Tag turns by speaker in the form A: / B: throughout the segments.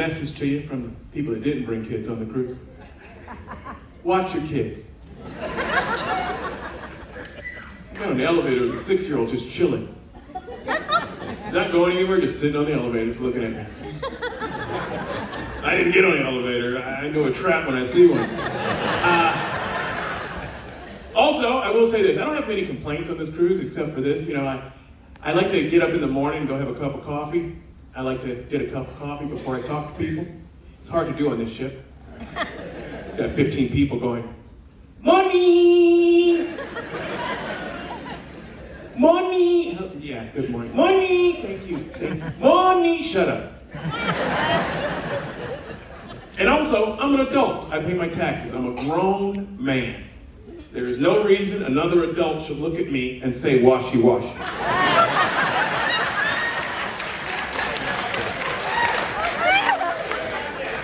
A: Message to you from the people that didn't bring kids on the cruise. Watch your kids. I got on the elevator with a 6-year-old just chilling. Not going anywhere, just sitting on the elevator, just looking at me. I didn't get on the elevator. I know a trap when I see one. Also, I will say this. I don't have many complaints on this cruise except for this. You know, I like to get up in the morning and go have a cup of coffee. I like to get a cup of coffee before I talk to people. It's hard to do on this ship. Got 15 people going, morning! Morning! Oh, yeah, good morning. Morning! Thank you. Morning! Shut up. And also, I'm an adult. I pay my taxes. I'm a grown man. There is no reason another adult should look at me and say, washy, washy.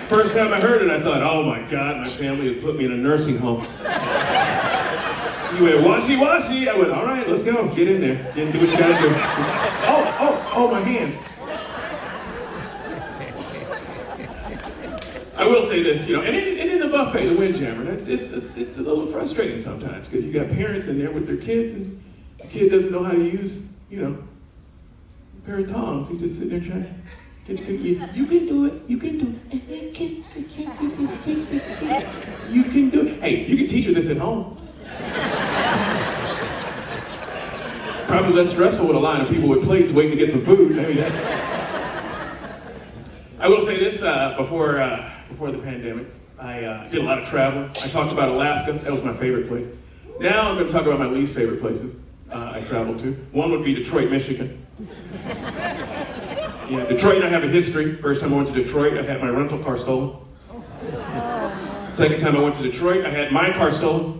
A: First time I heard it, I thought, oh my God, my family has put me in a nursing home. You went, washy, washy. I went, all right, let's go. Get in there. Get in, do what you gotta do. Oh, my hands. I will say this, you know, and in the buffet, the Windjammer, it's a little frustrating sometimes because you got parents in there with their kids and the kid doesn't know how to use, you know, a pair of tongs. He's just sitting there trying to. You can do it. You can do it. You can do it. Hey, you can teach her this at home. Probably less stressful with a line of people with plates waiting to get some food. Maybe that's. I will say this: before the pandemic, I did a lot of traveling. I talked about Alaska. That was my favorite place. Now I'm going to talk about my least favorite places I traveled to. One would be Detroit, Michigan. Yeah, Detroit, I have a history. First time I went to Detroit, I had my rental car stolen. Second time I went to Detroit, I had my car stolen.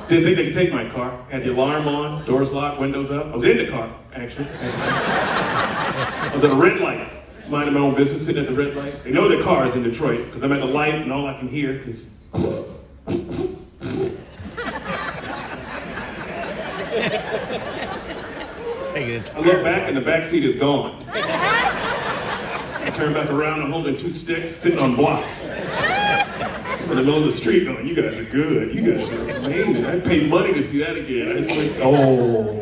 A: Didn't think they could take my car. Had the alarm on, doors locked, windows up. I was in the car, actually. I was at a red light, minding my own business, sitting at the red light. They know the car is in Detroit, because I'm at the light and all I can hear is... I look back and the back seat is gone. I turn back around, I'm holding 2 sticks, sitting on blocks. I'm in the middle of the street going, you guys are good, you guys are amazing. I paid money to see that again. I just went, oh.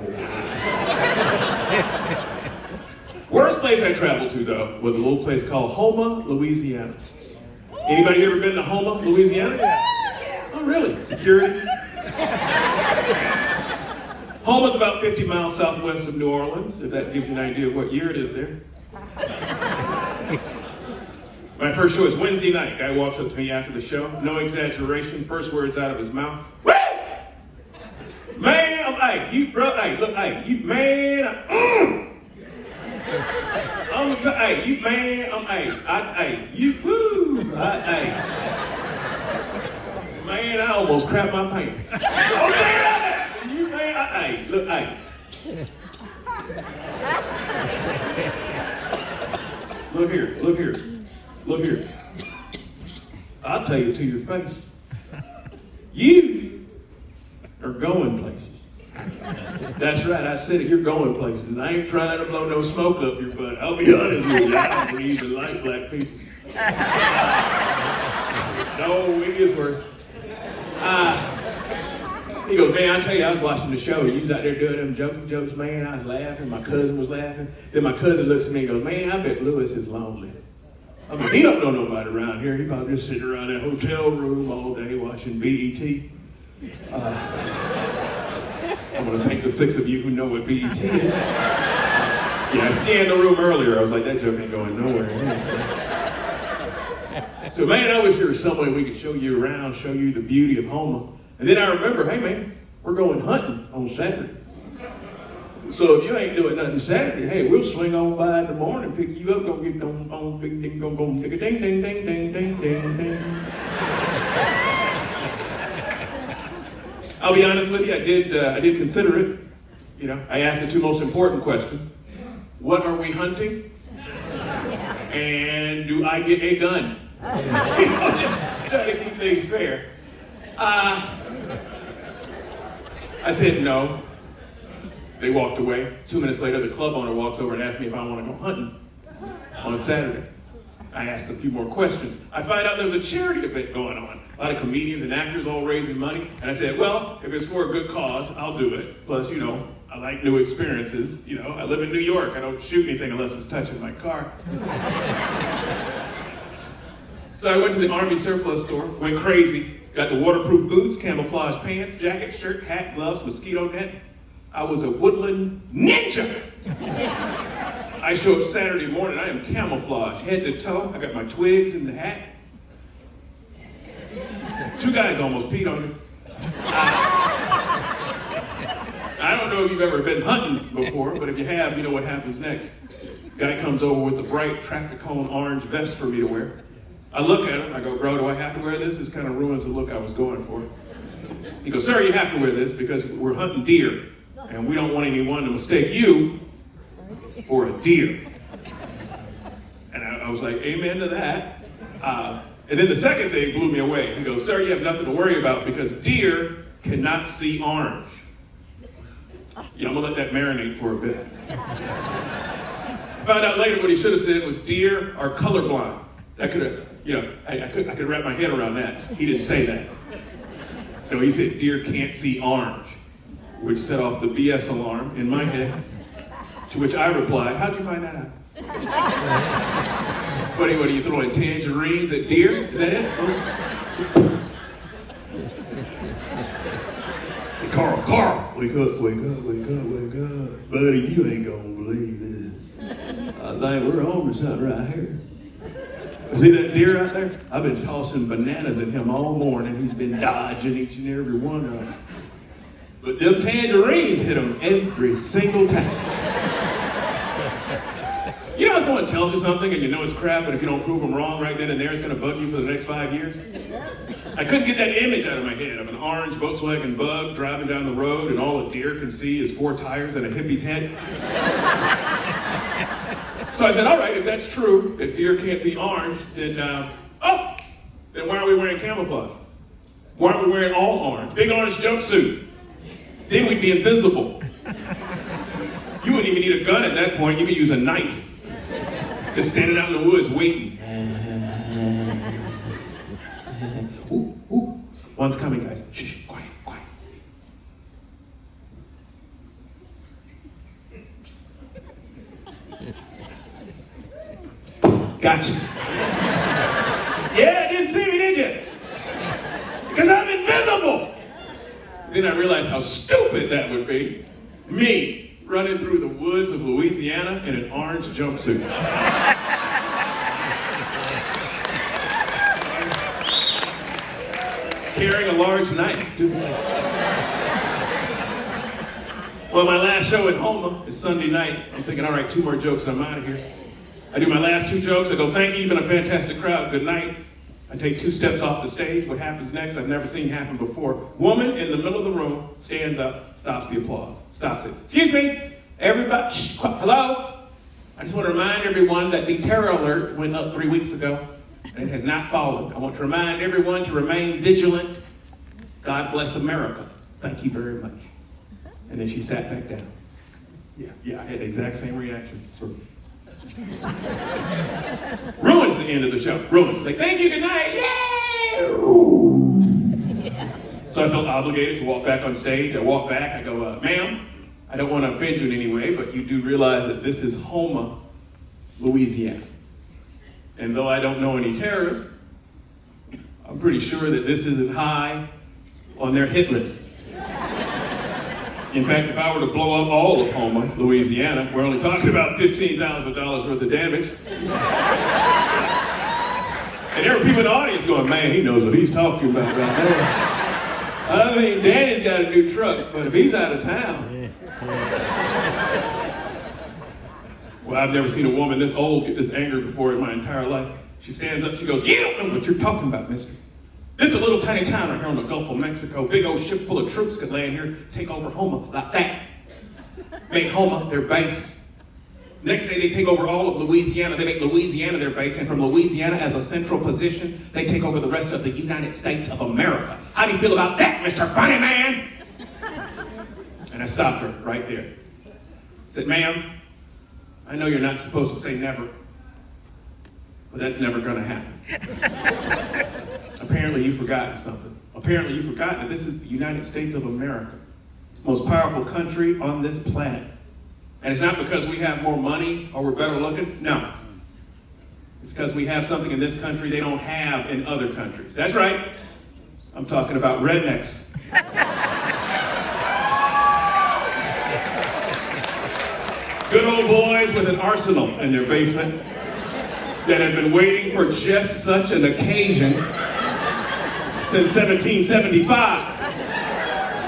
A: Worst place I traveled to, though, was a little place called Houma, Louisiana. Anybody ever been to Houma, Louisiana? Oh, really? Security? Home is about 50 miles southwest of New Orleans, if that gives you an idea of what year it is there. My first show is Wednesday night. Guy walks up to me after the show, no exaggeration, first words out of his mouth, woo! Man, hey, you, bro, hey, look, hey, you, man, hey, you, man, hey, you, woo, hey. Man, I almost crapped my pants. Okay. You man, hey, look, hey. Look here. I'll tell you to your face. You are going places. That's right, I said it, you're going places. And I ain't trying to blow no smoke up your butt. I'll be honest with you, I don't believe in like black people. No, it is worse. He goes, man, I tell you, I was watching the show. He was out there doing them jokes, man. I was laughing. My cousin was laughing. Then my cousin looks at me and goes, man, I bet Lewis is lonely. I mean, he don't know nobody around here. He probably just sitting around that hotel room all day watching BET. I want to thank the 6 of you who know what BET is. Yeah, I scanned the room earlier. I was like, that joke ain't going nowhere. So, man, I wish there was some way we could show you around, show you the beauty of Houma. And then I remember, hey man, we're going hunting on Saturday. So if you ain't doing nothing Saturday, hey, we'll swing on by in the morning, pick you up, go get on ding ding go ding ding ding ding ding ding ding. I'll be honest with you, I did consider it. You know, I asked the 2 most important questions. What are we hunting? And do I get a gun? You know, just trying to keep things fair. I said no. They walked away. 2 minutes later, the club owner walks over and asks me if I want to go hunting on a Saturday. I asked a few more questions. I find out there's a charity event going on. A lot of comedians and actors all raising money. And I said, well, if it's for a good cause, I'll do it. Plus, I like new experiences. I live in New York. I don't shoot anything unless it's touching my car. So I went to the Army surplus store, went crazy, got the waterproof boots, camouflage pants, jacket, shirt, hat, gloves, mosquito net. I was a woodland ninja. I show up Saturday morning, I am camouflage, head to toe. I got my twigs in the hat. 2 guys almost peed on me. I don't know if you've ever been hunting before, but if you have, you know what happens next. Guy comes over with the bright traffic cone orange vest for me to wear. I look at him, I go, bro, do I have to wear this? This kind of ruins the look I was going for. He goes, sir, you have to wear this because we're hunting deer, and we don't want anyone to mistake you for a deer. And I was like, amen to that. And then the second thing blew me away. He goes, sir, you have nothing to worry about because deer cannot see orange. I'm gonna let that marinate for a bit. Found out later what he should have said was deer are colorblind. That could have, I could wrap my head around that. He didn't say that. No, he said deer can't see orange, which set off the BS alarm in my head. To which I replied, how'd you find that out? What are you throwing tangerines at deer? Is that it? Hey, Carl, wake up. Buddy, you ain't gonna believe this. I think we're on to something right here. See that deer out there? I've been tossing bananas at him all morning. He's been dodging each and every one of them. But them tangerines hit him every single time. You know how someone tells you something and you know it's crap, and if you don't prove them wrong right then and there, it's going to bug you for the next 5 years? I couldn't get that image out of my head of an orange Volkswagen Bug driving down the road and all a deer can see is 4 tires and a hippie's head. So I said, all right, if that's true, if deer can't see orange, then why are we wearing camouflage? Why aren't we wearing all orange? Big orange jumpsuit. Then we'd be invisible. You wouldn't even need a gun at that point. You could use a knife. Just standing out in the woods waiting. Ooh. One's coming, guys. Shh, quiet. Gotcha. Yeah, didn't see me, did you? Because I'm invisible. Then I realized how stupid that would be. Me running through the woods of Louisiana in an orange jumpsuit. Carrying a large knife. Well, my last show in Houma is Sunday night. I'm thinking, all right, 2 more jokes and I'm out of here. I do my last 2 jokes. I go, thank you, you've been a fantastic crowd. Good night. I take 2 steps off the stage. What happens next, I've never seen happen before. Woman in the middle of the room stands up, stops the applause, stops it. Excuse me, everybody, hello? I just want to remind everyone that the terror alert went up 3 weeks ago and it has not fallen. I want to remind everyone to remain vigilant. God bless America. Thank you very much. And then she sat back down. Yeah, I had the exact same reaction. Ruins the end of the show. Ruins. Like, thank you, good night. Yay! So I felt obligated to walk back on stage. I walk back. I go, ma'am, I don't want to offend you in any way, but you do realize that this is Houma, Louisiana. And though I don't know any terrorists, I'm pretty sure that this isn't high on their hit list. In fact, if I were to blow up all of Houma, Louisiana, we're only talking about $15,000 worth of damage. And there were people in the audience going, man, he knows what he's talking about right there. I mean, Danny's got a new truck, but if he's out of town. Well, I've never seen a woman this old get this angry before in my entire life. She stands up, she goes, you don't know what you're talking about, mister. This is a little tiny town right here on the Gulf of Mexico. Big old ship full of troops could land here, take over Houma like that. Make Houma their base. Next day they take over all of Louisiana. They make Louisiana their base. And from Louisiana as a central position, they take over the rest of the United States of America. How do you feel about that, Mr. Funny Man? And I stopped her right there. I said, ma'am, I know you're not supposed to say never, But that's never gonna happen. Apparently you've forgotten something. Apparently you've forgotten that this is the United States of America, most powerful country on this planet. And it's not because we have more money or we're better looking, no. It's because we have something in this country they don't have in other countries. That's right. I'm talking about rednecks. Good old boys with an arsenal in their basement that have been waiting for just such an occasion since 1775.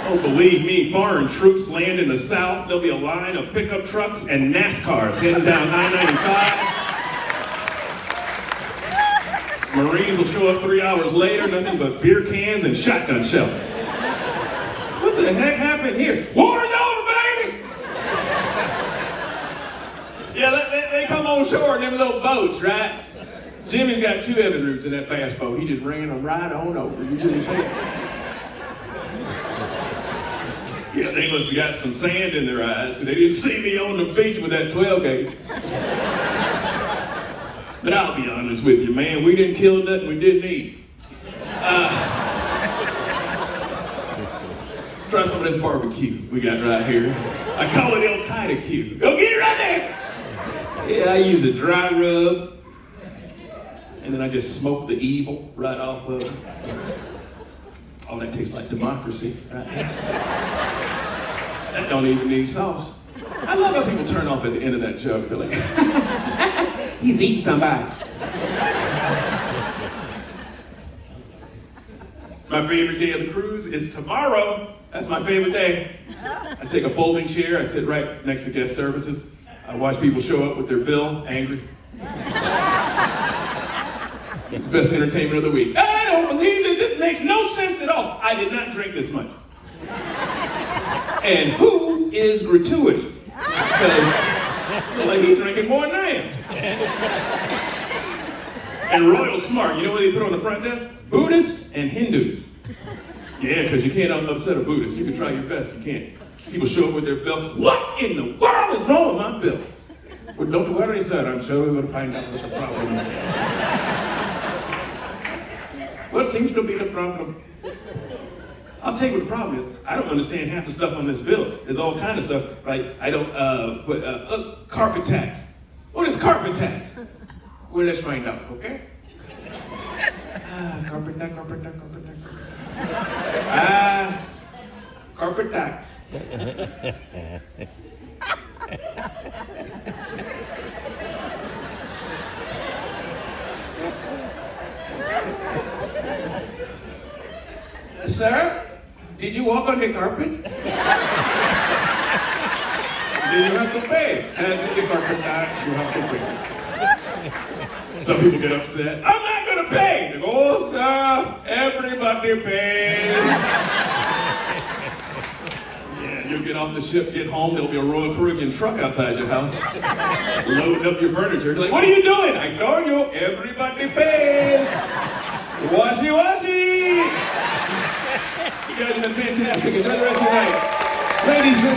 A: Oh, believe me, foreign troops land in the South. There'll be a line of pickup trucks and NASCARs heading down I-95. Marines will show up 3 hours later, nothing but beer cans and shotgun shells. What the heck happened here? War's over, baby! Yeah, they come on shore in them little boats, right? Jimmy's got 2 Evan roots in that bass boat. He just ran them right on over. You really think? Yeah, they must have got some sand in their eyes because they didn't see me on the beach with that 12 gauge. But I'll be honest with you, man, we didn't kill nothing we didn't eat. Try some of this barbecue we got right here. I call it Al Qaeda Q. Go get it right there. Yeah, I use a dry rub, and then I just smoke the evil right off of it. Oh, that tastes like democracy right there. That don't even need sauce. I love how people turn off at the end of that joke. They're like, he's eating somebody. My favorite day of the cruise is tomorrow. That's my favorite day. I take a folding chair, I sit right next to guest services. I watch people show up with their bill, angry. It's the best entertainment of the week. I don't believe it. This makes no sense at all. I did not drink this much. And who is gratuity? Because like he's drinking more than I am. And Royal Smart, you know what they put on the front desk? Buddhists and Hindus. Yeah, because you can't upset a Buddhist. You can try your best, you can't. People show up with their bill. What in the world is wrong with my bill? Well, don't worry, sir. I'm sure we're going to find out what the problem is. What seems to be the problem? I'll tell you what the problem is. I don't understand half the stuff on this bill. There's all kind of stuff, right? I don't, carpet tax. What is carpet tax? Well, let's find out, okay? Carpet tax. Carpet tax. Sir, did you walk on the carpet? Did you have to pay? And the carpet tax, you have to pay. Some people get upset. I'm not going to pay. They go, oh, sir, everybody pays. Yeah, you'll get off the ship, get home, there'll be a Royal Caribbean truck outside your house, loading up your furniture. You're like, what are you doing? I told you, everybody pays. Washy, washy. You guys have been fantastic. Enjoy the rest of your night. Ladies and